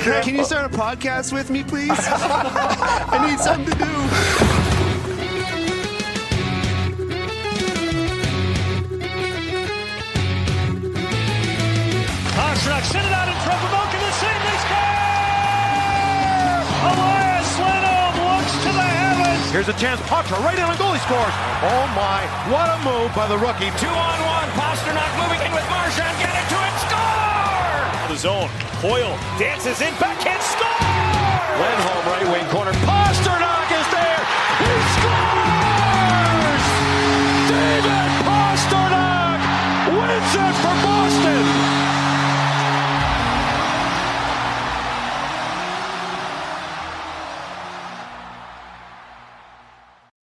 Can you start a podcast with me, please? I need something to do. Pastrnak sent it out in front of Malkin to save. They score! Elias Lindholm looks to the heavens. Here's a chance. Potter right in and goal. He scores. Oh my! What a move by the rookie. 2-on-1. Pastrnak moving in with Marchand. Get it to it. Score! The zone. Coyle dances in. Backhand score! Lindholm right wing corner. Pastrnak is there. He scores! David Pastrnak wins it for Boston.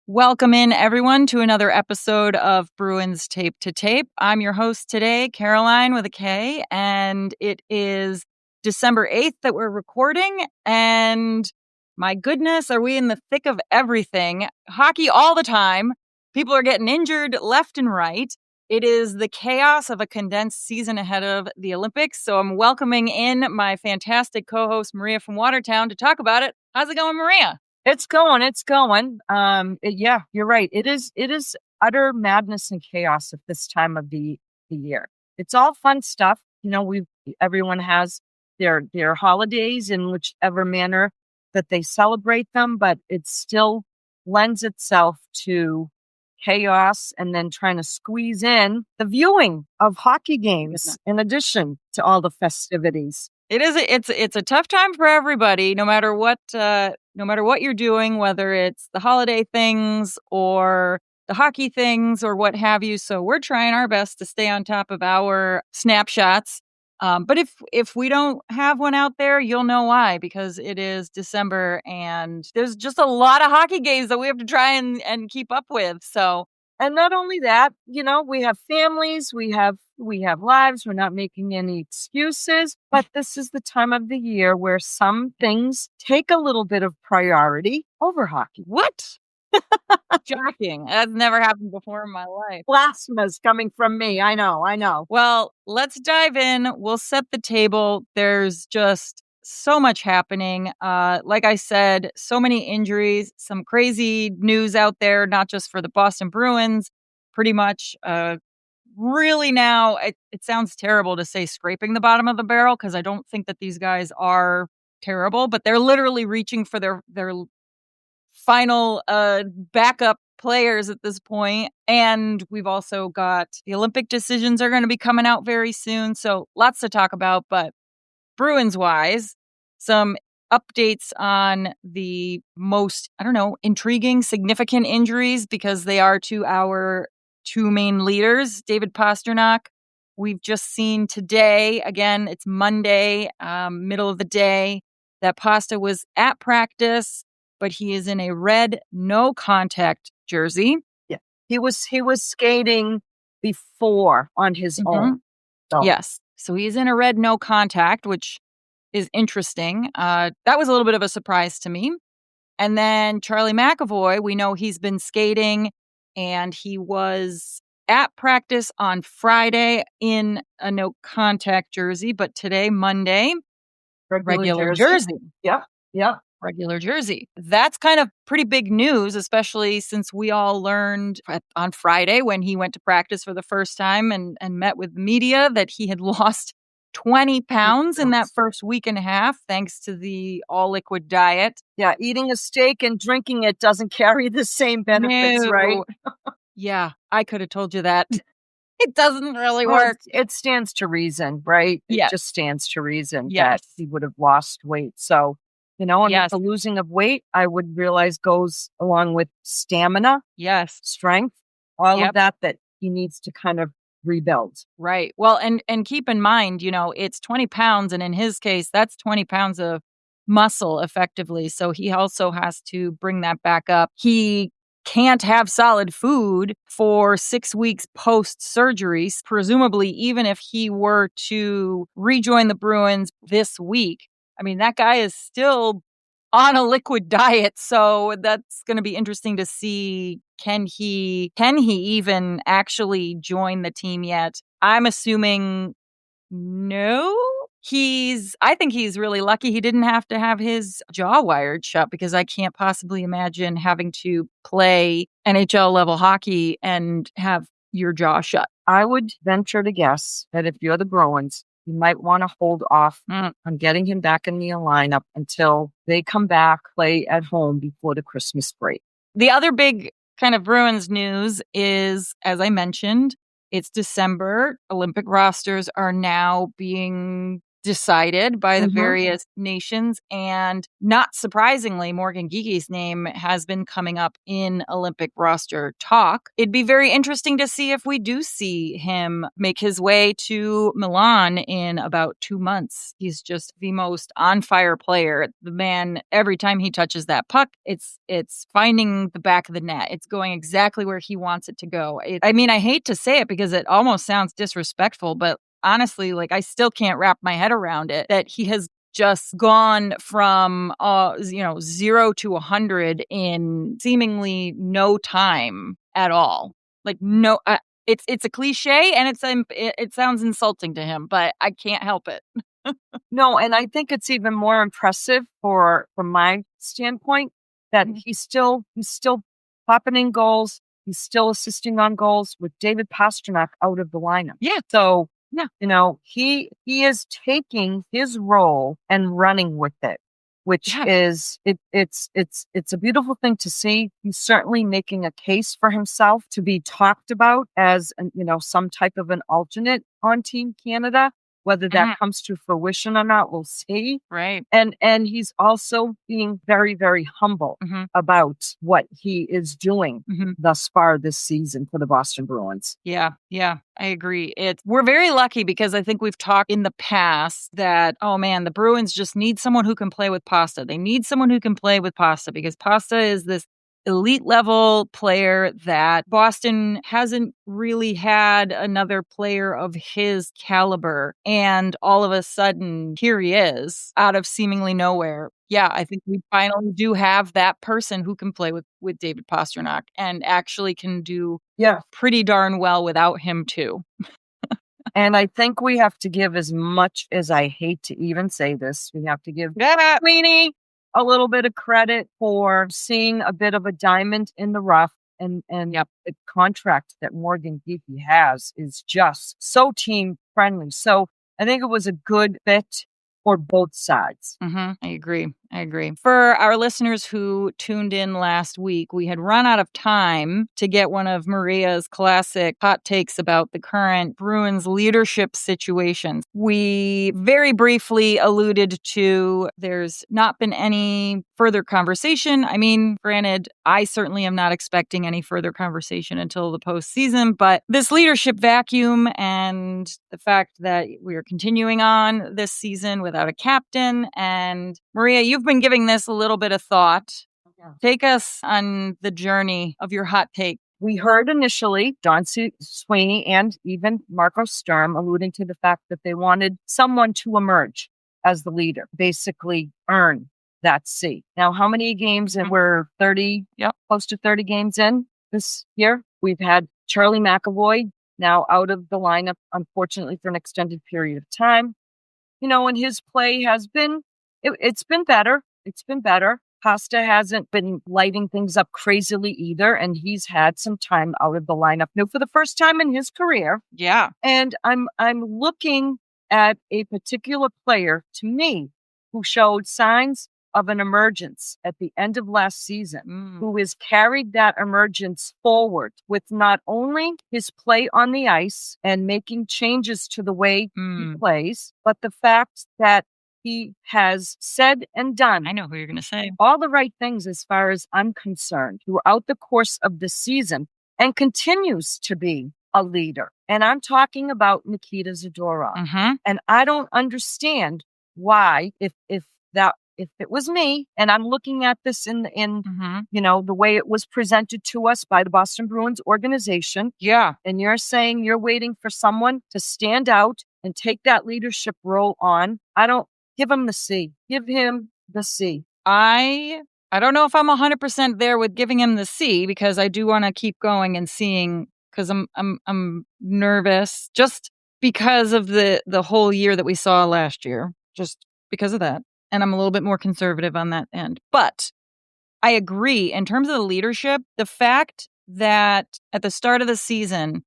Welcome in, everyone, to another episode of Bruins Tape to Tape. I'm your host today, Caroline with a K, and it is December 8th that we're recording, and my goodness, are we in the thick of everything. Hockey all the time. People are getting injured left and right. It is the chaos of a condensed season ahead of the Olympics, so I'm welcoming in my fantastic co-host, Maria from Watertown, to talk about it. How's it going, Maria? It's going. Yeah, you're right. It is utter madness and chaos at this time of the year. It's all fun stuff. You know, everyone has their holidays in whichever manner that they celebrate them, but it still lends itself to chaos and then trying to squeeze in the viewing of hockey games in addition to all the festivities. It's a tough time for everybody, no matter what you're doing, whether it's the holiday things or the hockey things or what have you. So we're trying our best to stay on top of our snapshots. But if we don't have one out there, you'll know why, because it is December and there's just a lot of hockey games that we have to try and keep up with. So, and not only that, you know, we have families, we have lives, we're not making any excuses, but this is the time of the year where some things take a little bit of priority over hockey. What? Shocking. That's never happened before in my life. Blasphemous coming from me. I know. Well, let's dive in. We'll set the table. There's just so much happening. Like I said, so many injuries, some crazy news out there, not just for the Boston Bruins, pretty much really now, it sounds terrible to say scraping the bottom of the barrel, because I don't think that these guys are terrible, but they're literally reaching for their final backup players at this point. And we've also got the Olympic decisions are going to be coming out very soon. So lots to talk about. But Bruins wise, some updates on the most, intriguing, significant injuries, because they are to our two main leaders, David Pastrnak. We've just seen today, again, it's Monday, middle of the day, that Pasta was at practice, but he is in a red no contact jersey. Yeah, he was skating before on his own. So. Yes, so he's in a red no contact, which is interesting. That was a little bit of a surprise to me. And then Charlie McAvoy, we know he's been skating, and he was at practice on Friday in a no contact jersey, but today, Monday, regular jersey. Yeah. Regular jersey. That's kind of pretty big news, especially since we all learned on Friday when he went to practice for the first time and met with media that he had lost 20 pounds in that first week and a half, thanks to the all liquid diet. Yeah, eating a steak and drinking it doesn't carry the same benefits, right? Yeah, I could have told you that. It doesn't really work. It stands to reason, right? Yes. It just stands to reason that he would have lost weight. So, and the losing of weight, I would realize, goes along with stamina, strength, all of that he needs to kind of rebuild. Right. Well, and keep in mind, it's 20 pounds. And in his case, that's 20 pounds of muscle effectively. So he also has to bring that back up. He can't have solid food for 6 weeks post-surgery. Presumably, even if he were to rejoin the Bruins this week, I mean, that guy is still on a liquid diet. So that's going to be interesting to see. Can he even actually join the team yet? I'm assuming no, I think he's really lucky he didn't have to have his jaw wired shut, because I can't possibly imagine having to play NHL level hockey and have your jaw shut. I would venture to guess that if you're the Bruins, you might want to hold off on getting him back in the lineup until they come back, play at home before the Christmas break. The other big kind of Bruins news is, as I mentioned, it's December. Olympic rosters are now being decided by the various nations. And not surprisingly, Morgan Geekie's name has been coming up in Olympic roster talk. It'd be very interesting to see if we do see him make his way to Milan in about 2 months. He's just the most on-fire player. The man, every time he touches that puck, it's finding the back of the net. It's going exactly where he wants it to go. I mean, I hate to say it because it almost sounds disrespectful, but honestly, like, I still can't wrap my head around it that he has just gone from 0 to 100 in seemingly no time at all. Like, no, it's a cliche, and it sounds insulting to him, but I can't help it. No, and I think it's even more impressive from my standpoint that he's still popping in goals. He's still assisting on goals with David Pastrnak out of the lineup. Yeah. So, he is taking his role and running with it, which is it's a beautiful thing to see. He's certainly making a case for himself to be talked about as some type of an alternate on Team Canada. Whether that comes to fruition or not, we'll see. Right. And he's also being very, very humble about what he is doing thus far this season for the Boston Bruins. Yeah, I agree. We're very lucky because I think we've talked in the past that, oh man, the Bruins just need someone who can play with Pasta. They need someone who can play with Pasta because Pasta is this elite level player that Boston hasn't really had another player of his caliber. And all of a sudden, here he is out of seemingly nowhere. Yeah, I think we finally do have that person who can play with David Pastrnak and actually can do pretty darn well without him too. And I think we have to give, as much as I hate to even say this, we have to give Sweeney a little bit of credit for seeing a bit of a diamond in the rough. And the contract that Morgan Geekie has is just so team friendly. So I think it was a good fit for both sides. I agree. For our listeners who tuned in last week, we had run out of time to get one of Maria's classic hot takes about the current Bruins leadership situations. We very briefly alluded to there's not been any further conversation. I mean, granted, I certainly am not expecting any further conversation until the postseason, but this leadership vacuum and the fact that we are continuing on this season without a captain, and Maria, you've been giving this a little bit of thought. Take us on the journey of your hot take. We heard initially Don Sweeney and even Marco Sturm alluding to the fact that they wanted someone to emerge as the leader, basically earn that seat. Now, how many games? And we're 30, close to 30 games in this year. We've had Charlie McAvoy now out of the lineup, unfortunately, for an extended period of time. And his play has been, it's been better. It's been better. Pasta hasn't been lighting things up crazily either, and he's had some time out of the lineup now for the first time in his career. Yeah. And I'm looking at a particular player, to me, who showed signs of an emergence at the end of last season, who has carried that emergence forward with not only his play on the ice and making changes to the way he plays, but the fact that he has said and done, I know who you're going to say, all the right things as far as I'm concerned throughout the course of the season and continues to be a leader. And I'm talking about Nikita Zadorov. And I don't understand why, if it was me, and I'm looking at this in the way it was presented to us by the Boston Bruins organization. Yeah. And you're saying you're waiting for someone to stand out and take that leadership role on. Give him the C. Give him the C. I don't know if I'm 100% there with giving him the C, because I do want to keep going and seeing, because I'm nervous. Just because of the whole year that we saw last year, just because of that. And I'm a little bit more conservative on that end. But I agree in terms of the leadership, the fact that at the start of the season,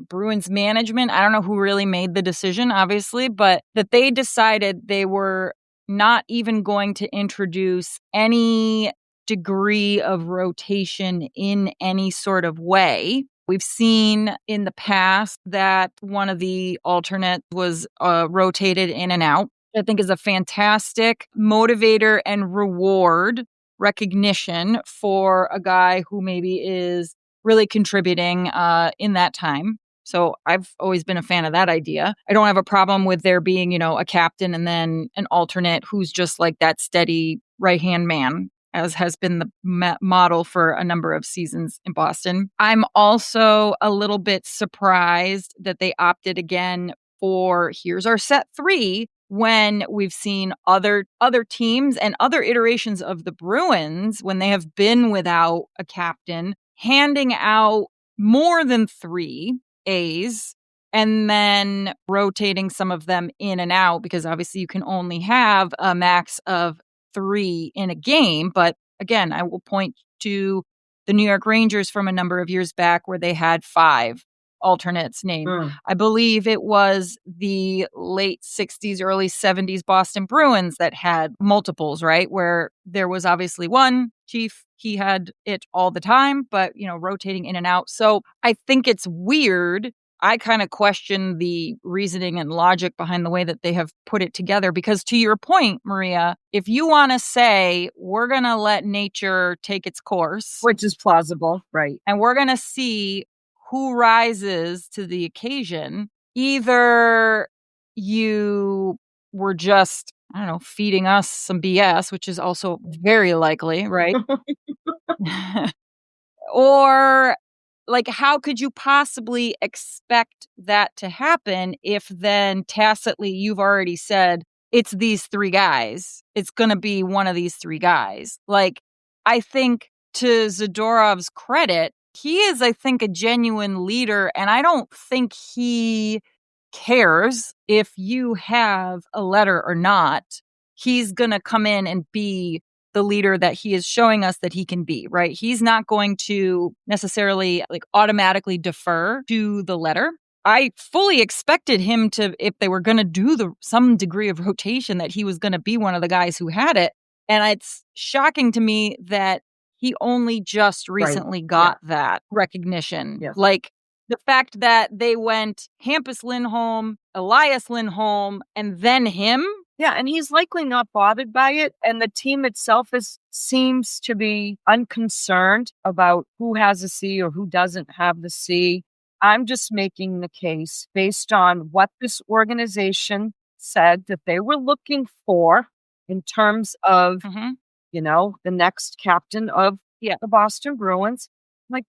Bruins management, I don't know who really made the decision, obviously, but that they decided they were not even going to introduce any degree of rotation in any sort of way. We've seen in the past that one of the alternates was rotated in and out. I think is a fantastic motivator and reward recognition for a guy who maybe is really contributing in that time. So I've always been a fan of that idea. I don't have a problem with there being, a captain and then an alternate who's just like that steady right-hand man, as has been the model for a number of seasons in Boston. I'm also a little bit surprised that they opted again for here's our set 3, when we've seen other teams and other iterations of the Bruins, when they have been without a captain, handing out more than 3 A's and then rotating some of them in and out, because obviously you can only have a max of 3 in a game. But again, I will point to the New York Rangers from a number of years back where they had 5 alternates named. I believe it was the late 60s, early 70s Boston Bruins that had multiples, right? Where there was obviously one chief, he had it all the time, but, rotating in and out. So I think it's weird. I kind of question the reasoning and logic behind the way that they have put it together, because to your point, Maria, if you want to say we're going to let nature take its course, which is plausible, right? And we're going to see who rises to the occasion, either you were just, I don't know, feeding us some BS, which is also very likely, right? Or like, how could you possibly expect that to happen if then tacitly you've already said it's these 3 guys? It's going to be one of these 3 guys. Like, I think to Zadorov's credit, he is, I think, a genuine leader, and I don't think he cares if you have a letter or not. He's going to come in and be the leader that he is showing us that he can be, right? He's not going to necessarily automatically defer to the letter. I fully expected him to, if they were going to do some degree of rotation, that he was going to be one of the guys who had it. And it's shocking to me that he only just recently got that recognition. Yes. Like the fact that they went Hampus Lindholm, Elias Lindholm, and then him. Yeah, and he's likely not bothered by it. And the team itself seems to be unconcerned about who has a C or who doesn't have the C. I'm just making the case based on what this organization said that they were looking for in terms of, the next captain of the Boston Bruins. Like,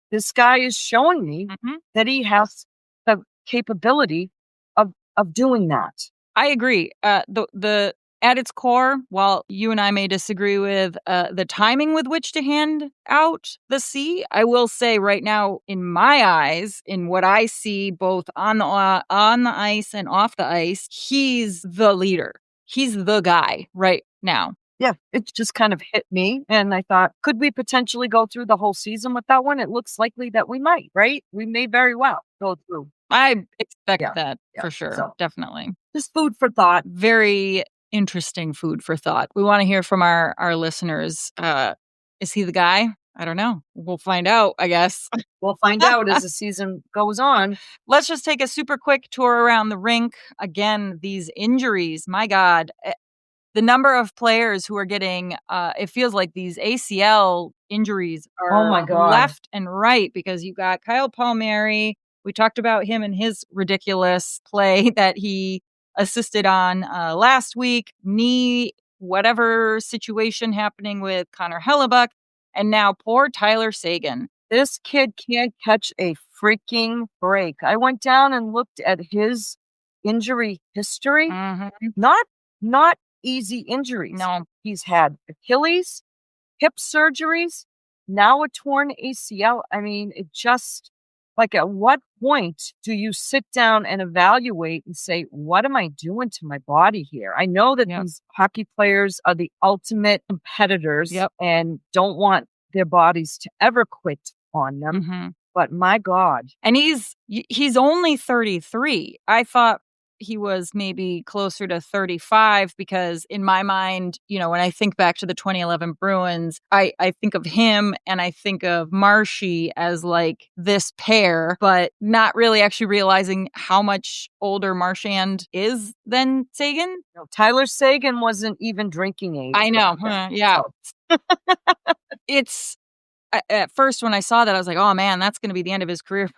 this guy is showing me that he has the capability of doing that. I agree. The at its core, while you and I may disagree with the timing with which to hand out the C, I will say right now, in my eyes, in what I see both on the ice and off the ice, he's the leader. He's the guy right now. Yeah, it just kind of hit me. And I thought, could we potentially go through the whole season with that one? It looks likely that we might, right? We may very well go through. I expect that for sure. So, definitely. Just food for thought. Very interesting food for thought. We want to hear from our listeners. Is he the guy? I don't know. We'll find out, I guess. We'll find out as the season goes on. Let's just take a super quick tour around the rink. Again, these injuries, my God. The number of players who are getting, it feels like these ACL injuries are left and right, because you got Kyle Palmieri. We talked about him and his ridiculous play that he assisted on last week. Knee, whatever situation happening with Connor Hellebuck. And now poor Tyler Seguin. This kid can't catch a freaking break. I went down and looked at his injury history. Not easy injuries. No. He's had Achilles, hip surgeries, now a torn ACL. I mean, it just Like, at what point do you sit down and evaluate and say, what am I doing to my body here? I know that these hockey players are the ultimate competitors and don't want their bodies to ever quit on them. But my God. And he's only 33. I thought he was maybe closer to 35 because in my mind, when I think back to the 2011 Bruins, I think of him and I think of Marshy as like this pair, but not really actually realizing how much older Marchand is than Sagan. No, Tyler Sagan wasn't even drinking age. I know. Yeah. So. It's at first when I saw that, I was like, oh man, that's going to be the end of his career.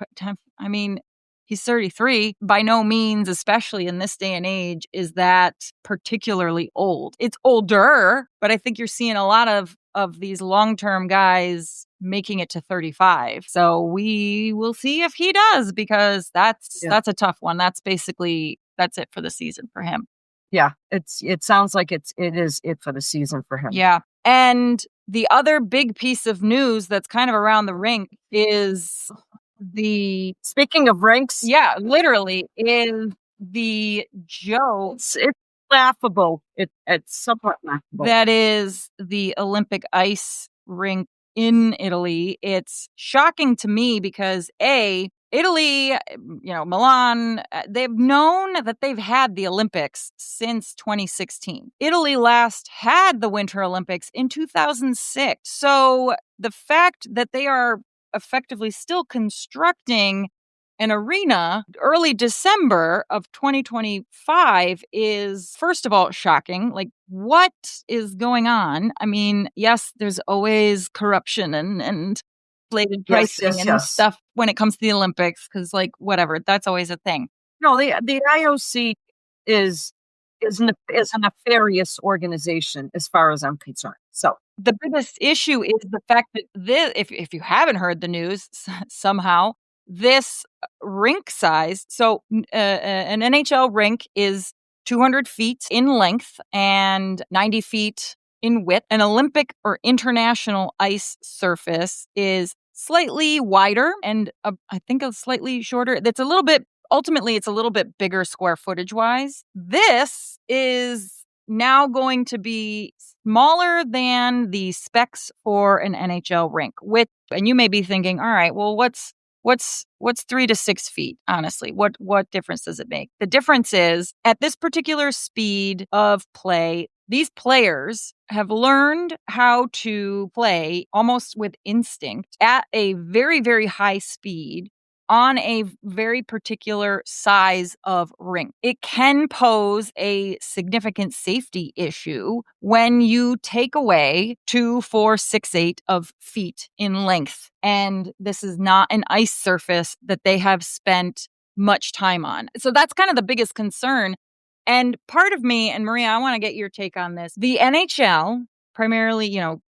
I mean, he's 33. By no means, especially in this day and age, is that particularly old. It's older, but I think you're seeing a lot of these long-term guys making it to 35. So we will see if he does, because that's a tough one. That's it for the season for him. Yeah, it sounds like it is it for the season for him. Yeah. And the other big piece of news that's kind of around the rink is speaking of rinks. Yeah, literally is the joke. It's laughable. It's somewhat laughable. That is the Olympic ice rink in Italy. It's shocking to me because Italy, Milan, they've known that they've had the Olympics since 2016. Italy last had the Winter Olympics in 2006. So the fact that they are effectively still constructing an arena early December of 2025 is, first of all, shocking. Like, what is going on? I mean, yes, there's always corruption and inflated pricing and stuff when it comes to the Olympics, because whatever, that's always a thing. No, the IOC is a nefarious organization as far as I'm concerned. So the biggest issue is the fact that if you haven't heard the news somehow, this rink size, so an NHL rink is 200 feet in length and 90 feet in width. An Olympic or international ice surface is slightly wider and I think slightly shorter. Ultimately, it's a little bit bigger square footage wise. This is now going to be smaller than the specs for an NHL rink, and you may be thinking, all right, well, what's 3 to 6 feet? Honestly, what difference does it make? The difference is at this particular speed of play, these players have learned how to play almost with instinct at a very, very high speed on a very particular size of rink. It can pose a significant safety issue when you take away 2, 4, 6, 8 of feet in length. And this is not an ice surface that they have spent much time on. So that's kind of the biggest concern. And part of me, and Maria, I want to get your take on this. The NHL, primarily,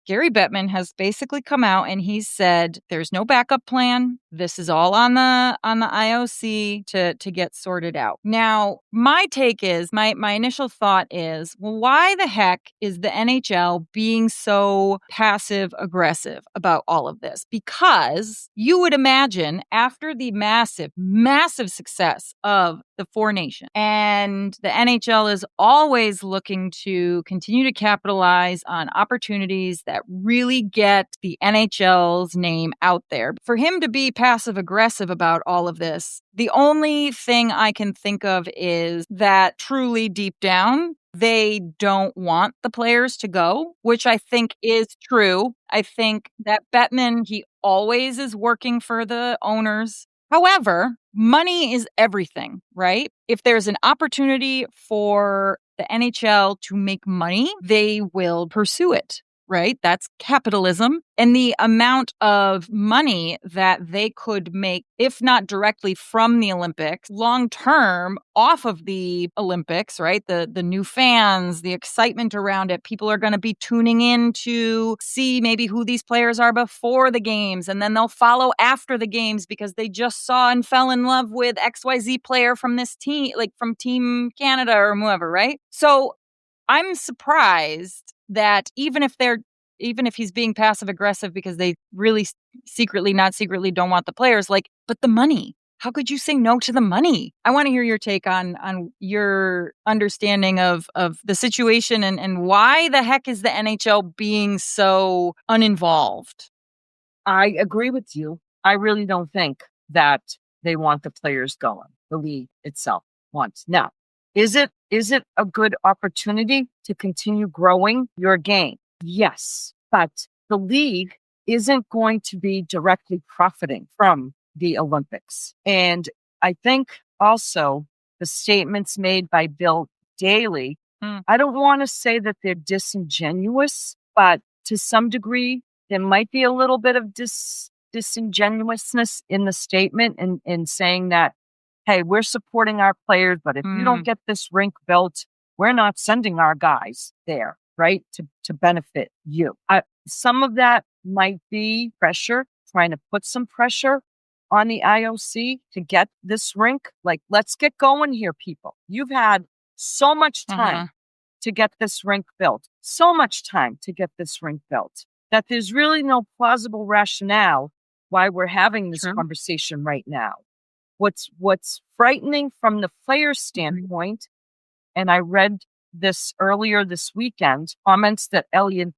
Gary Bettman has basically come out and he's said there's no backup plan. This is all on the IOC to get sorted out. Now, my take is, my initial thought is, well, why the heck is the NHL being so passive aggressive about all of this? Because you would imagine after the massive, massive success of the Four Nations, and the NHL is always looking to continue to capitalize on opportunities that really get the NHL's name out there. For him to be passive aggressive about all of this, the only thing I can think of is that truly deep down, they don't want the players to go, which I think is true. I think that Bettman, he always is working for the owners. However, money is everything, right? If there's an opportunity for the NHL to make money, they will pursue it, right? That's capitalism. And the amount of money that they could make, if not directly from the Olympics, long term off of the Olympics, right? The new fans, the excitement around it. People are going to be tuning in to see maybe who these players are before the games. And then they'll follow after the games because they just saw and fell in love with XYZ player from this team, like from Team Canada or whoever, right? So I'm surprised that even if even if he's being passive aggressive because they really secretly, not secretly, don't want the players, like, but the money. How could you say no to the money? I want to hear your take on your understanding of the situation and why the heck is the NHL being so uninvolved? I agree with you. I really don't think that they want the players going. The league itself wants. Now, is it a good opportunity to continue growing your game? Yes, but the league isn't going to be directly profiting from the Olympics. And I think also the statements made by Bill Daley, I don't want to say that they're disingenuous, but to some degree, there might be a little bit of disingenuousness in the statement in saying that, hey, we're supporting our players, but if you don't get this rink built, we're not sending our guys there, right, to benefit you. Some of that might be pressure, trying to put some pressure on the IOC to get this rink. Like, let's get going here, people. You've had so much time to get this rink built, so much time to get this rink built, that there's really no plausible rationale why we're having this conversation right now. What's frightening from the player standpoint, and I read this earlier this weekend, comments that Elliot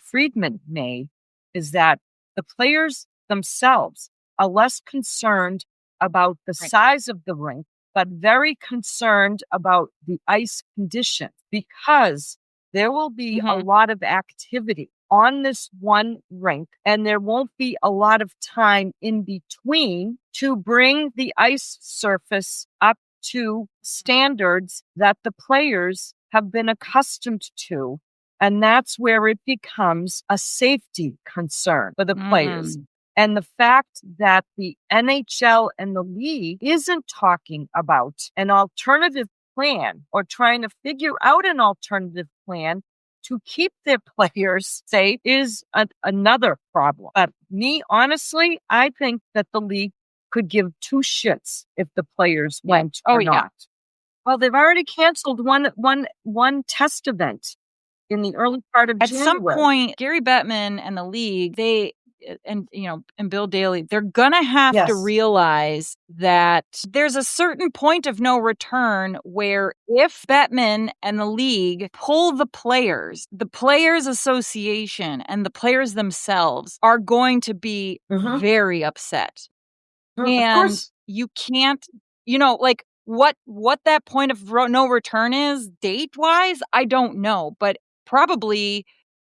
Friedman made, is that the players themselves are less concerned about the size of the rink, but very concerned about the ice conditions, because there will be a lot of activity on this one rink, and there won't be a lot of time in between to bring the ice surface up to standards that the players have been accustomed to. And that's where it becomes a safety concern for the players. And the fact that the NHL and the league isn't talking about an alternative plan or trying to figure out an alternative plan to keep their players safe is another problem. But me, honestly, I think that the league could give two shits if the players went or not. Well, they've already canceled one test event in the early part of January. At some point, Gary Bettman and the league, and Bill Daley, they're gonna have to realize that there's a certain point of no return where if Bettman and the league pull the Players Association and the players themselves are going to be very upset. And you can't, like what that point of no return is date-wise, I don't know, but probably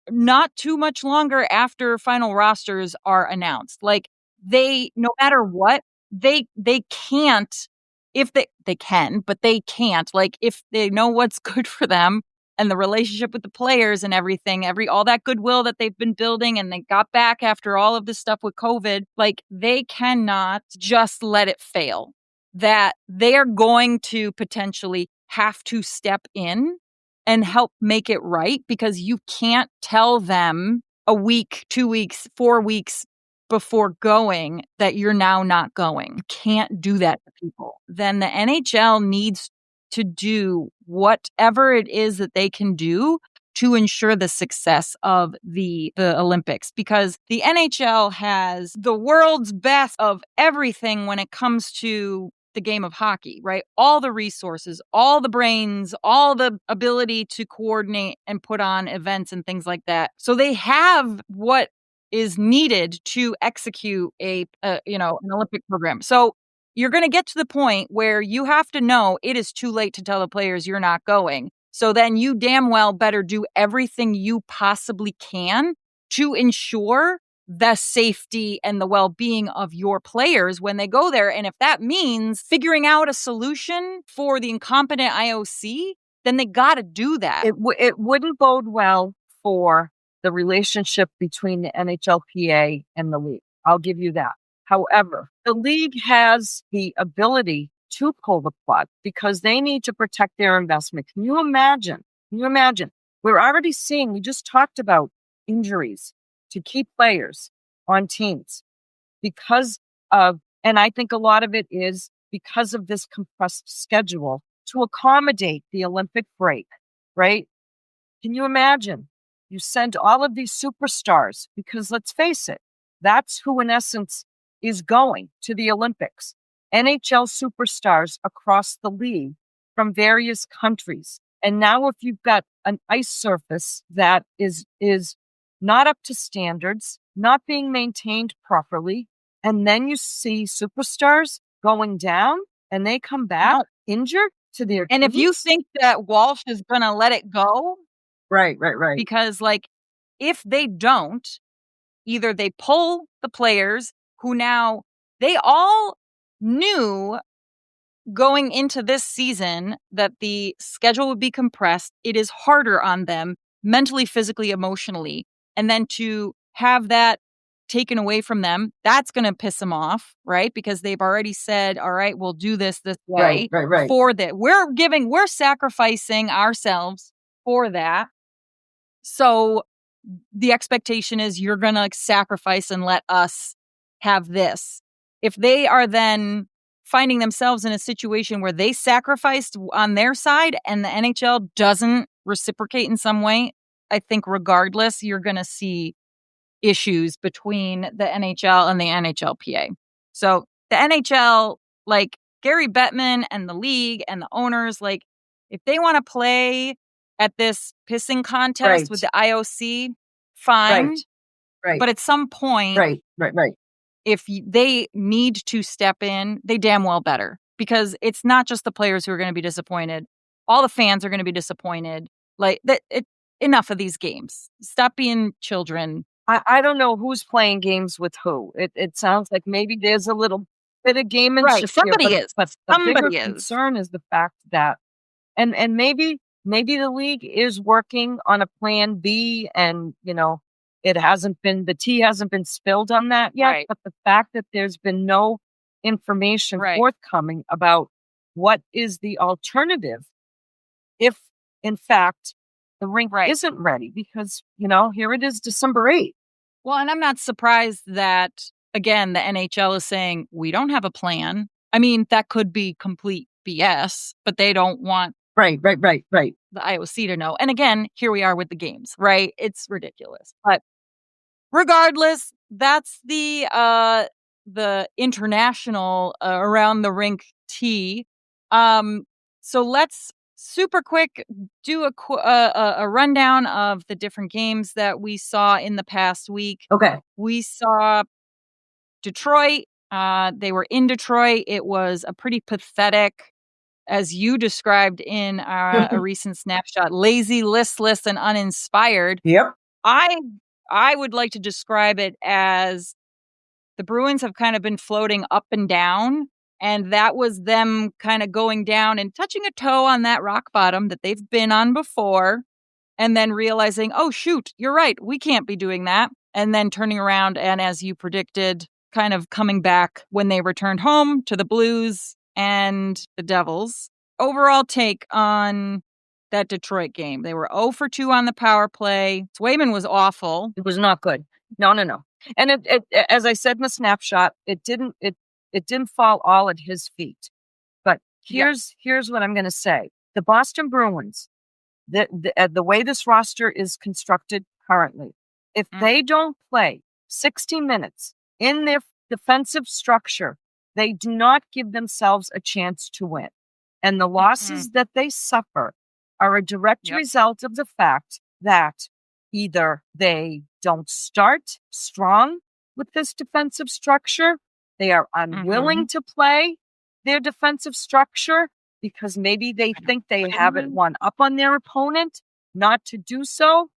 not too much longer after final rosters are announced. Like, they, no matter what, they can't, if they can, but they can't, like, if they know what's good for them and the relationship with the players and everything, all that goodwill that they've been building and they got back after all of this stuff with COVID, like, they cannot just let it fail. That they are going to potentially have to step in and help make it right, because you can't tell them a week, 2 weeks, 4 weeks before going that you're now not going. You can't do that to people. Then the NHL needs to do whatever it is that they can do to ensure the success of the Olympics, because the NHL has the world's best of everything when it comes to the game of hockey, right? All the resources, all the brains, all the ability to coordinate and put on events and things like that. So they have what is needed to execute an Olympic program. So you're going to get to the point where you have to know it is too late to tell the players you're not going. So then you damn well better do everything you possibly can to ensure the safety and the well-being of your players when they go there. And if that means figuring out a solution for the incompetent IOC, then they got to do that. It wouldn't bode well for the relationship between the NHLPA and the league. I'll give you that. However, the league has the ability to pull the plug because they need to protect their investment. Can you imagine? We're already seeing, we just talked about injuries to key players on teams because of, and I think a lot of it is because of this compressed schedule to accommodate the Olympic break, right? Can you imagine? You send all of these superstars because let's face it, that's who in essence is going to the Olympics. NHL superstars across the league from various countries. And now if you've got an ice surface that is not up to standards, not being maintained properly, and then you see superstars going down and they come back injured to their And if you teams? think that Walsh is going to let it go, Right. because like if they don't, either they pull the players who now they all knew going into this season that the schedule would be compressed. It is harder on them mentally, physically, emotionally. And then to have that taken away from them, that's going to piss them off, right? Because they've already said, all right, we'll do this way Right. for that. We're sacrificing ourselves for that. So the expectation is you're going to sacrifice and let us have this. If they are then finding themselves in a situation where they sacrificed on their side and the NHL doesn't reciprocate in some way, I think regardless, you're going to see issues between the NHL and the NHLPA. So the NHL, like Gary Bettman and the league and the owners, like if they want to play at this pissing contest with the IOC, fine. Right. But at some point, Right. if they need to step in, they damn well better. Because it's not just the players who are going to be disappointed. All the fans are going to be disappointed. Like, enough of these games. Stop being children. I don't know who's playing games with who. It sounds like maybe there's a little bit of gamemanship Right, somebody here, is. but the Somebody bigger is. concern is the fact that, and maybe the league is working on a plan B, and the tea hasn't been spilled on that yet. Right. But the fact that there's been no information forthcoming about what is the alternative, if in fact the rink isn't ready, because here it is, December 8th. Well, and I'm not surprised that, again, the NHL is saying, we don't have a plan. I mean, that could be complete BS, but they don't want Right. the IOC to know. And again, here we are with the games, right? It's ridiculous. But regardless, that's the international around the rink tea. So let's super quick do a rundown of the different games that we saw in the past week. Okay. We saw Detroit. They were in Detroit. It was a pretty pathetic, as you described in a recent snapshot, lazy, listless, and uninspired. Yep. I would like to describe it as the Bruins have kind of been floating up and down, and that was them kind of going down and touching a toe on that rock bottom that they've been on before, and then realizing, oh, shoot, you're right, we can't be doing that, and then turning around and, as you predicted, kind of coming back when they returned home to the Blues and the Devils. Overall take on that Detroit game. They were 0 for 2 on the power play. Swayman was awful. It was not good. No. And it as I said in the snapshot, it didn't fall all at his feet. But here's what I'm going to say. The Boston Bruins, the way this roster is constructed currently, if they don't play 60 minutes in their defensive structure, they do not give themselves a chance to win. And the losses that they suffer are a direct result of the fact that either they don't start strong with this defensive structure, they are unwilling to play their defensive structure because maybe they think they have it one up on their opponent, not to do so.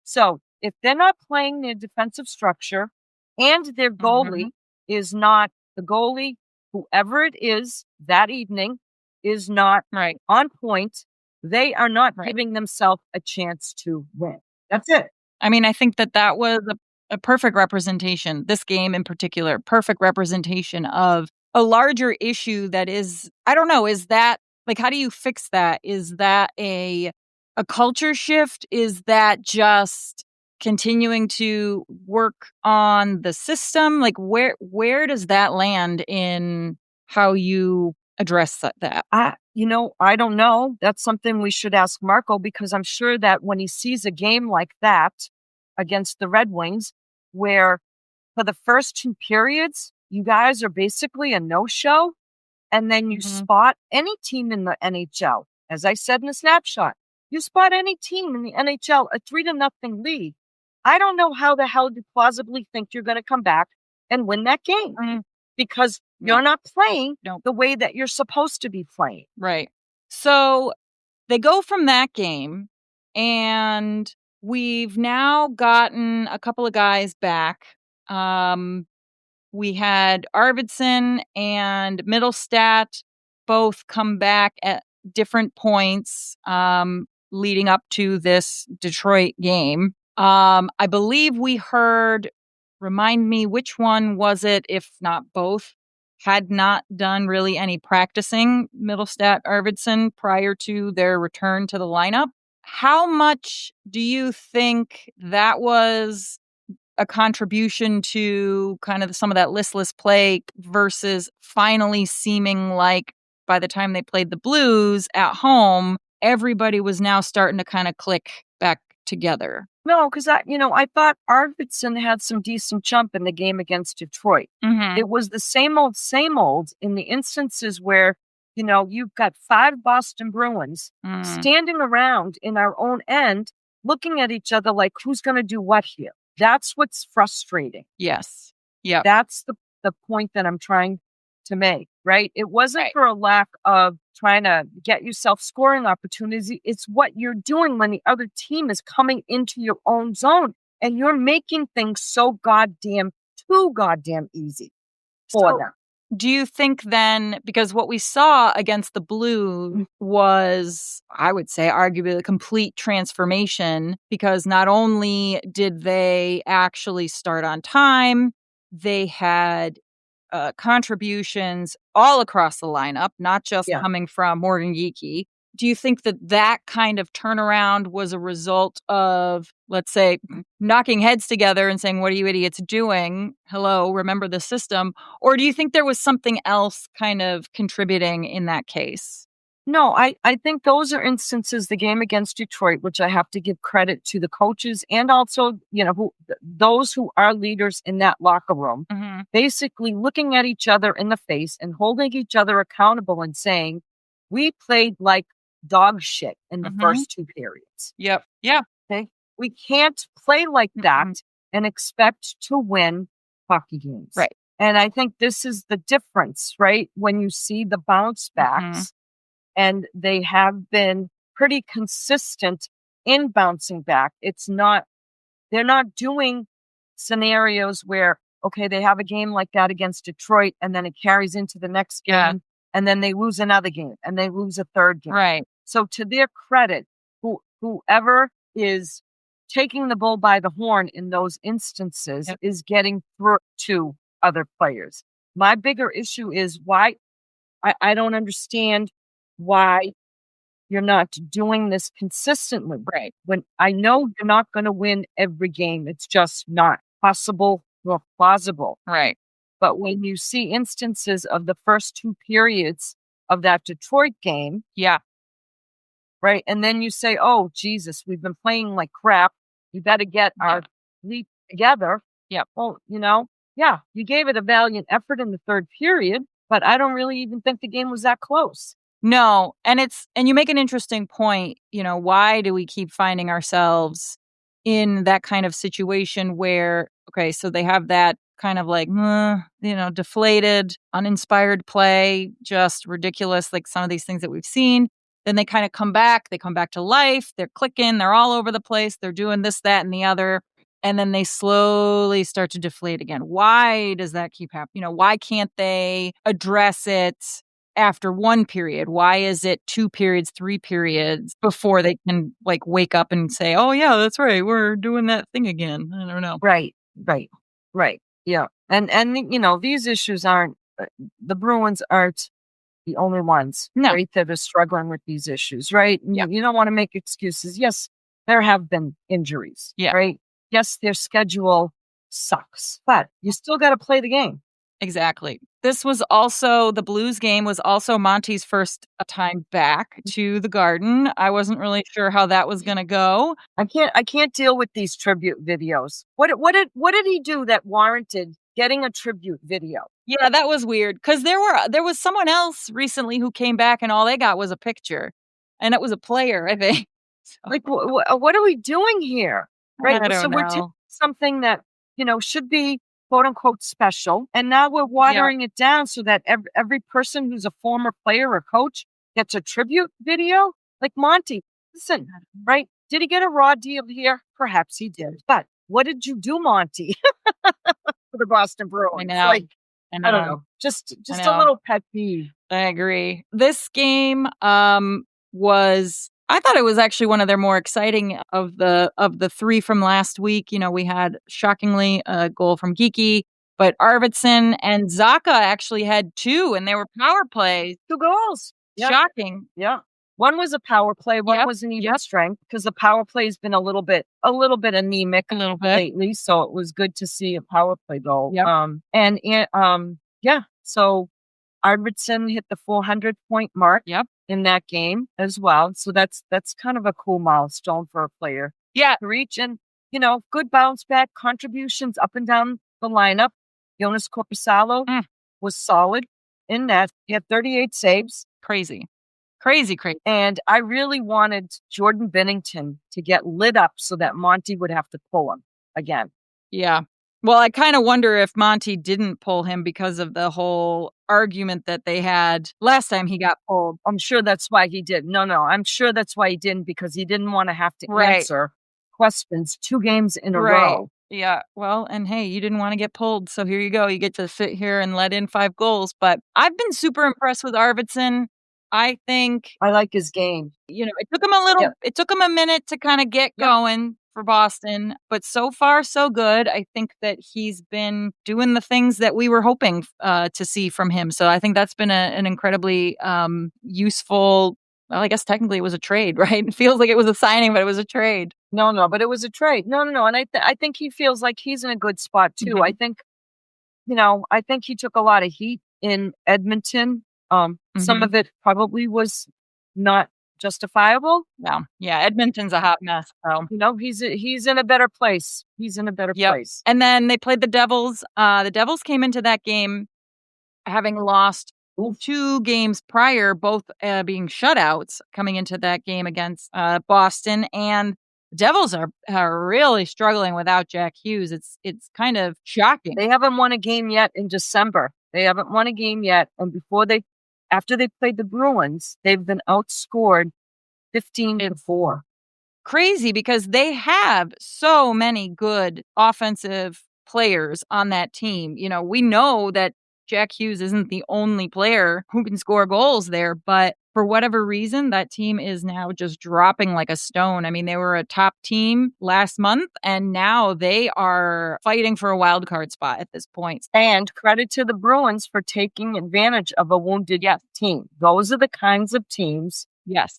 So if they're not playing their defensive structure and their goalie is not the goalie, whoever it is that evening is not on point, they are not giving themselves a chance to win. That's it. I mean, I think that was a perfect representation, this game in particular, perfect representation of a larger issue that is, I don't know, is that, like, how do you fix that? Is that a culture shift? Is that just continuing to work on the system? Like, where does that land in how you address that? I don't know. That's something we should ask Marco, because I'm sure that when he sees a game like that against the Red Wings, where for the first 2 periods, you guys are basically a no-show, and then you spot any team in the NHL. As I said in the snapshot, you spot any team in the NHL, a 3-0 lead. I don't know how the hell you plausibly think you're going to come back and win that game, because you're not playing the way that you're supposed to be playing. Right. So they go from that game, and we've now gotten a couple of guys back. We had Arvidsson and Middlestat both come back at different points leading up to this Detroit game. I believe we heard, remind me, which one was it, if not both, had not done really any practicing, Middlestat, Arvidsson, prior to their return to the lineup. How much do you think that was a contribution to kind of some of that listless play versus finally seeming like by the time they played the Blues at home, everybody was now starting to kind of click back together? No, because I thought Arvidsson had some decent jump in the game against Detroit. It was the same old in the instances where, you've got 5 Boston Bruins standing around in our own end, looking at each other like, who's going to do what here? That's what's frustrating. Yes. Yeah. That's the point that I'm trying to make, right? It wasn't for a lack of trying to get yourself scoring opportunities. It's what you're doing when the other team is coming into your own zone, and you're making things too goddamn easy for them. Do you think then, because what we saw against the Blues was, I would say, arguably a complete transformation, because not only did they actually start on time, they had contributions all across the lineup, not just coming from Morgan Geekie. Do you think that kind of turnaround was a result of, let's say, knocking heads together and saying, what are you idiots doing? Hello, remember the system? Or do you think there was something else kind of contributing in that case? No, I think those are instances, the game against Detroit, which I have to give credit to the coaches and also, those who are leaders in that locker room, basically looking at each other in the face and holding each other accountable and saying, we played like dog shit in the first 2 periods. Yep. Yeah. Okay. We can't play like that and expect to win hockey games. Right. And I think this is the difference, right? When you see the bounce backs, and they have been pretty consistent in bouncing back. They're not doing scenarios where, okay, they have a game like that against Detroit, and then it carries into the next game, and then they lose another game, and they lose a third game. Right. So to their credit, whoever is taking the bull by the horn in those instances is getting through to other players. My bigger issue is why I don't understand why you're not doing this consistently. Right. When I know you're not going to win every game, it's just not possible nor plausible. Right. But when you see instances of the first 2 periods of that Detroit game, right, and then you say, oh, Jesus, we've been playing like crap. You better get our lead together. Yeah. Well, you gave it a valiant effort in the 3rd period, but I don't really even think the game was that close. No. And you make an interesting point. Why do we keep finding ourselves in that kind of situation where, okay, so they have that kind of like, deflated, uninspired play, just ridiculous, like some of these things that we've seen. Then they kind of come back to life. They're clicking. They're all over the place. They're doing this, that, and the other. And then they slowly start to deflate again. Why does that keep happening? Why can't they address it after 1 period? Why is it 2 periods, 3 periods before they can wake up and say, oh yeah, that's right, we're doing that thing again? I don't know. Right. Yeah. And these issues aren't, the Bruins aren't the only ones, right, that are struggling with these issues, right? You don't want to make excuses. Yes, there have been injuries, right? Yes, their schedule sucks, but you still got to play the game. Exactly. This was also, the Blues game was also Monty's first time back to the Garden. I wasn't really sure how that was going to go. I can't deal with these tribute videos. What did he do that warranted getting a tribute video? Yeah, that was weird, because there was someone else recently who came back and all they got was a picture, and it was a player, I think. So, Like, what are we doing here? Right. I don't So we're know. taking something that, should be quote unquote special. And now we're watering it down so that every person who's a former player or coach gets a tribute video. Like, Monty, listen, right? Did he get a raw deal here? Perhaps he did. But what did you do, Monty, for the Boston Bruins? I know. Like, I I don't know. Just I a know. little pet peeve. I agree. This game was, I thought it was actually one of their more exciting of the three from last week. We had, shockingly, a goal from Geekie, but Arvidsson and Zacha actually had two, and they were power plays. 2 goals. Yep. Shocking. Yeah. One was a power play. One was an even strength, because the power play has been a little bit anemic lately. So it was good to see a power play goal. Yep. So Arvidsson hit the 400-point mark. Yep. In that game as well. So that's kind of a cool milestone for a player. Yeah. To reach, and good bounce back contributions up and down the lineup. Jonas Korpisalo was solid in that. He had 38 saves. Crazy. And I really wanted Jordan Binnington to get lit up so that Monty would have to pull him again. Yeah. Well, I kind of wonder if Monty didn't pull him because of the whole argument that they had last time he got pulled. I'm sure that's why he did. No, I'm sure that's why he didn't, because he didn't want to have to answer questions 2 games in a row. Yeah. Well, and hey, you didn't want to get pulled, so here you go. You get to sit here and let in 5 goals. But I've been super impressed with Arvidsson. I think I like his game. It took him it took him a minute to kind of get going for Boston, but so far so good. I think that he's been doing the things that we were hoping to see from him. So I think that's been an incredibly useful. Well, I guess technically it was a trade, right? It feels like it was a signing, but it was a trade. No, but it was a trade. No. And I think he feels like he's in a good spot too. Mm-hmm. I think he took a lot of heat in Edmonton. Some of it probably was not justifiable. No. Yeah, Edmonton's a hot mess. So he's in a better place. He's in a better place. And then they played the Devils. The Devils came into that game having lost 2 games prior, both being shutouts coming into that game against Boston. And the Devils are really struggling without Jack Hughes. It's kind of shocking. They haven't won a game yet in December. They haven't won a game yet. And after they played the Bruins, they've been outscored 15-4. Crazy, because they have so many good offensive players on that team. We know that Jack Hughes isn't the only player who can score goals there, but for whatever reason, that team is now just dropping like a stone. I mean, they were a top team last month, and now they are fighting for a wild card spot at this point. And credit to the Bruins for taking advantage of a wounded team. Those are the kinds of teams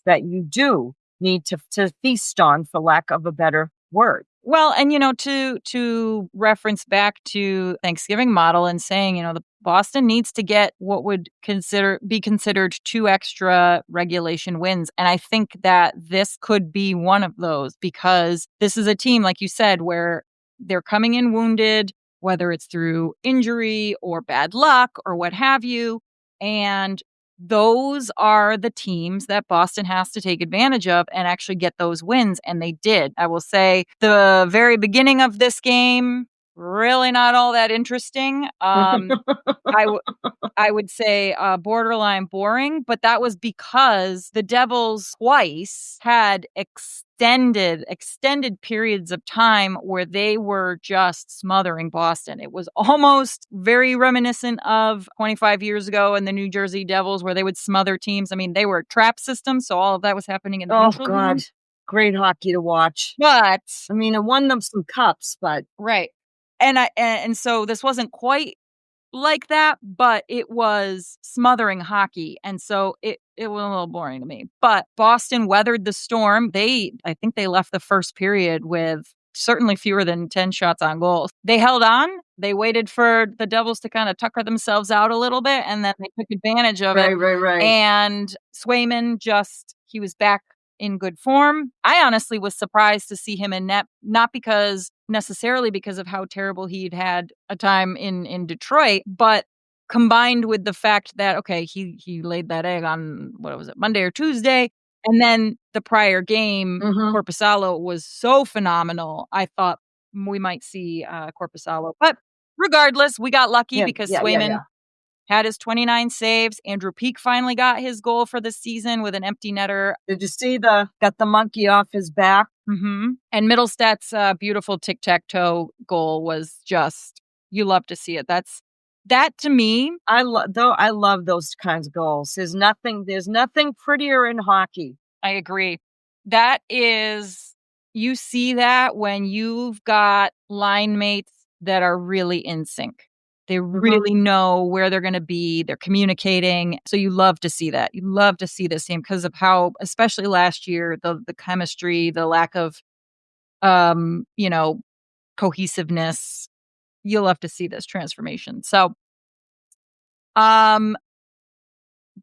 that you do need to feast on, for lack of a better word. Well, and to reference back to Thanksgiving model and saying, the Boston needs to get what would be considered 2 extra regulation wins. And I think that this could be one of those, because this is a team, like you said, where they're coming in wounded, whether it's through injury or bad luck or what have you. And those are the teams that Boston has to take advantage of and actually get those wins. And they did. I will say the very beginning of this game, really not all that interesting. I would say borderline boring, but that was because the Devils twice had extended periods of time where they were just smothering Boston. It was almost very reminiscent of 25 years ago in the New Jersey Devils, where they would smother teams. I mean, they were a trap system, so all of that was happening in the neutral zone. Great hockey to watch. But I mean, it won them some cups, but right. And so this wasn't quite like that, but it was smothering hockey. And so it was a little boring to me. But Boston weathered the storm. I think they left the first period with certainly fewer than 10 shots on goal. They held on. They waited for the Devils to kind of tucker themselves out a little bit, and then they took advantage of it. Right. And Swayman he was back in good form. I honestly was surprised to see him in net, not necessarily because of how terrible he'd had a time in Detroit, but combined with the fact that, okay, he laid that egg on, what was it, Monday or Tuesday, and then the prior game, Korpisalo was so phenomenal. I thought we might see Korpisalo. But regardless, we got lucky because Swayman had his 29 saves. Andrew Peak finally got his goal for the season with an empty netter. Did you see got the monkey off his back? Mm-hmm. And Middlestad's beautiful tic-tac-toe goal was just, you love to see it. That to me, I love those kinds of goals. There's nothing prettier in hockey. I agree. That is, you see that when you've got line mates that are really in sync. They really know where they're going to be. They're communicating. So you love to see that. You love to see this team because of how, especially last year, the chemistry, the lack of, cohesiveness. You'll love to see this transformation. So,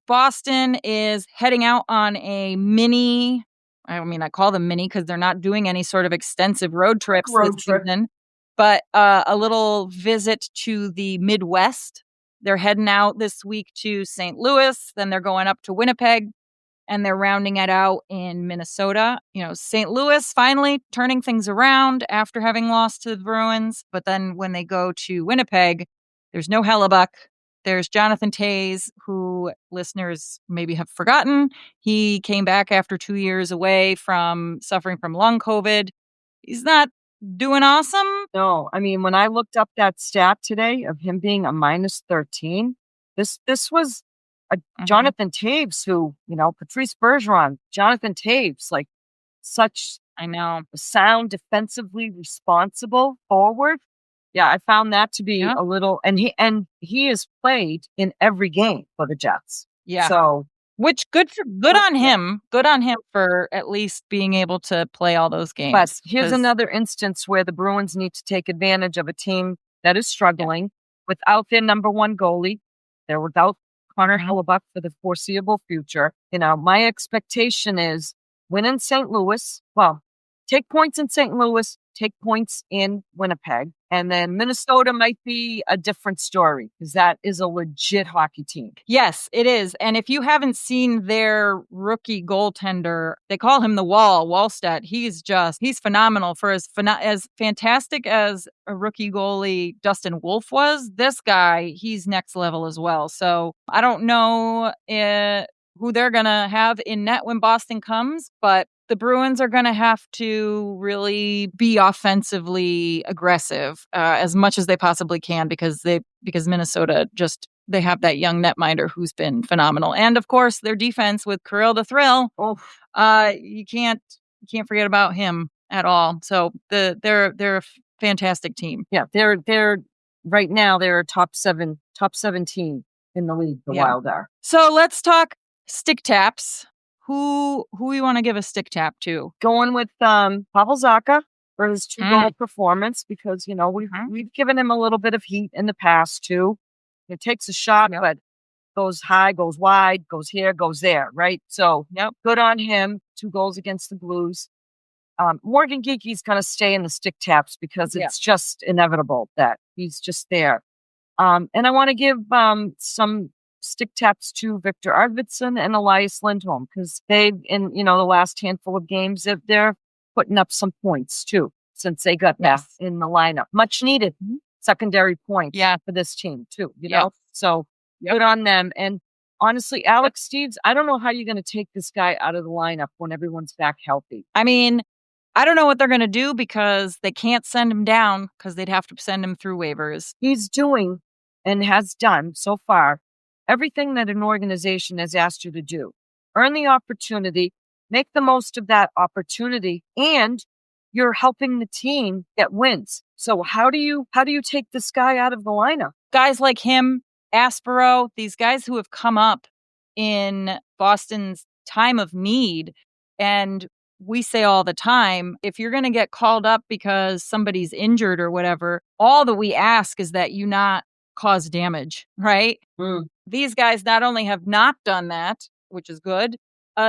Boston is heading out on a mini. I call them mini because they're not doing any sort of extensive road trips this season, but a little visit to the Midwest. They're heading out this week to St. Louis. Then they're going up to Winnipeg, and they're rounding it out in Minnesota. St. Louis finally turning things around after having lost to the Bruins. But then when they go to Winnipeg, there's no Hellebuck. There's Jonathan Toews, who listeners maybe have forgotten. He came back after 2 years away from suffering from long COVID. He's not doing awesome. No, when I looked up that stat today of him being a -13, this was a Jonathan Toews who, Patrice Bergeron, Jonathan Toews, like such sound, defensively responsible forward. Yeah, I found that to be a little, and he has played in every game for the Jets. Yeah. So, which good on him. Good on him for at least being able to play all those games. But here's another instance where the Bruins need to take advantage of a team that is struggling without their number one goalie. They're without Connor Hellebuck for the foreseeable future. My expectation is win in St. Louis. Well, take points in St. Louis, take points in Winnipeg. And then Minnesota might be a different story because that is a legit hockey team. Yes, it is. And if you haven't seen their rookie goaltender, they call him the Wall, Wallstedt. He's phenomenal. For as fantastic as a rookie goalie Dustin Wolf was, this guy, he's next level as well. So I don't know who they're going to have in net when Boston comes, but the Bruins are going to have to really be offensively aggressive as much as they possibly can because Minnesota they have that young netminder who's been phenomenal, and of course their defense with Kirill the Thrill. You can't forget about him at all. So they're a fantastic team. Yeah, they're right now they're a top 17 in the league. The Wild are. So let's talk stick taps. Who we want to give a stick tap to? Going with Pavel Zacha for his 2-goal performance because, we've given him a little bit of heat in the past too. It takes a shot, but goes high, goes wide, goes here, goes there, right? So good on him. 2 goals against the Blues. Morgan Geekie's going to stay in the stick taps because it's just inevitable that he's just there. And I want to give some stick taps to Victor Arvidsson and Elias Lindholm because they've in the last handful of games they're putting up some points too since they got back in the lineup. Much needed secondary points for this team too. So good on them. And honestly, Alex Steeves, I don't know how you're going to take this guy out of the lineup when everyone's back healthy. I don't know what they're going to do because they can't send him down because they'd have to send him through waivers. He's doing and has done so far everything that an organization has asked you to do. Earn the opportunity, make the most of that opportunity, and you're helping the team get wins. So how do you take this guy out of the lineup? Guys like him, Aspero, these guys who have come up in Boston's time of need and we say all the time, if you're going to get called up because somebody's injured or whatever, all that we ask is that you not cause damage, right? These guys not only have not done that, which is good,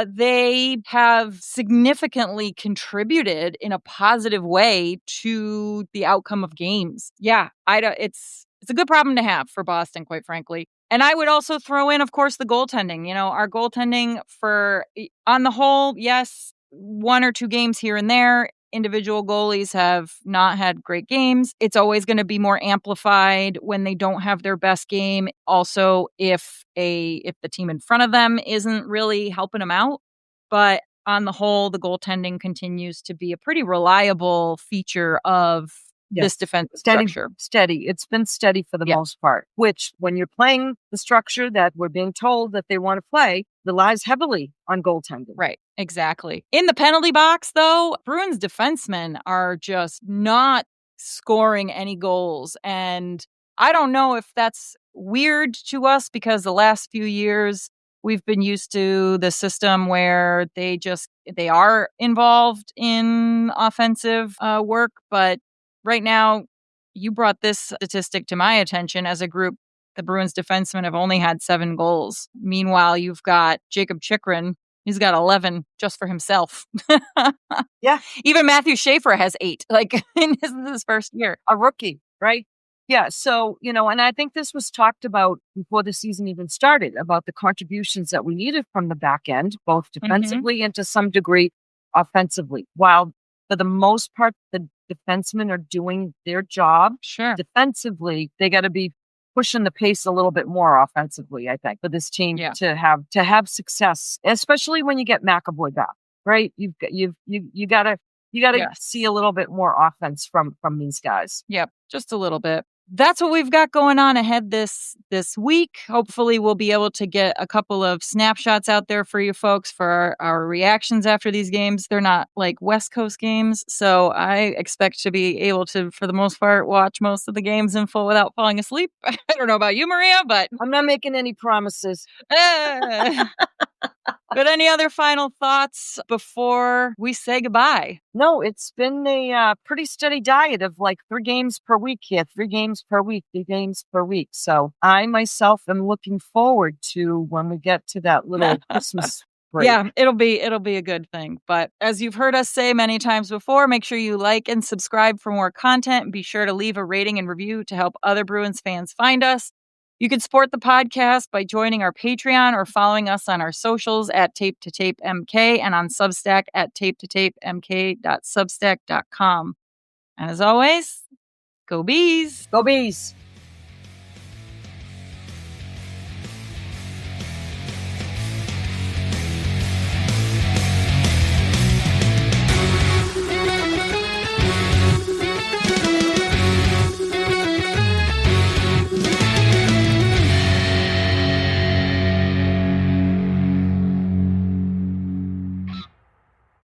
they have significantly contributed in a positive way to the outcome of games. Yeah, it's a good problem to have for Boston, quite frankly. And I would also throw in, of course, the goaltending. Our goaltending on the whole, yes, 1 or 2 games here and there. Individual goalies have not had great games. It's always going to be more amplified when they don't have their best game. Also, if the team in front of them isn't really helping them out. But on the whole, the goaltending continues to be a pretty reliable feature of this defensive structure. Steady. It's been steady for the most part, which when you're playing the structure that we're being told that they want to play, relies heavily on goaltending. Right. Exactly. In the penalty box, though, Bruins defensemen are just not scoring any goals. And I don't know if that's weird to us because the last few years we've been used to the system where they are involved in offensive work. But right now, you brought this statistic to my attention as a group. The Bruins defensemen have only had 7 goals. Meanwhile, you've got Jacob Chychrun. He's got 11 just for himself. Yeah. Even Matthew Schaefer has 8, in his first year. A rookie, right? Yeah. So, and I think this was talked about before the season even started, about the contributions that we needed from the back end, both defensively and to some degree offensively. While for the most part, the defensemen are doing their job. Sure. Defensively, they got to be pushing the pace a little bit more offensively, I think, for this team to have success, especially when you get McAvoy back, right? You gotta see a little bit more offense from these guys. Yep, just a little bit. That's what we've got going on ahead this week. Hopefully we'll be able to get a couple of snapshots out there for you folks for our reactions after these games. They're not like West Coast games, so I expect to be able to, for the most part, watch most of the games in full without falling asleep. I don't know about you, Maria, but I'm not making any promises. But any other final thoughts before we say goodbye? No, it's been a pretty steady diet of like 3 games per week here, 3 games per week, 3 games per week. So I myself am looking forward to when we get to that little Christmas break. Yeah, it'll be a good thing. But as you've heard us say many times before, make sure you like and subscribe for more content. And be sure to leave a rating and review to help other Bruins fans find us. You can support the podcast by joining our Patreon or following us on our socials at Tape to Tape MK and on Substack at tape2tapemk.substack.com. And as always, go Bees! Go Bees!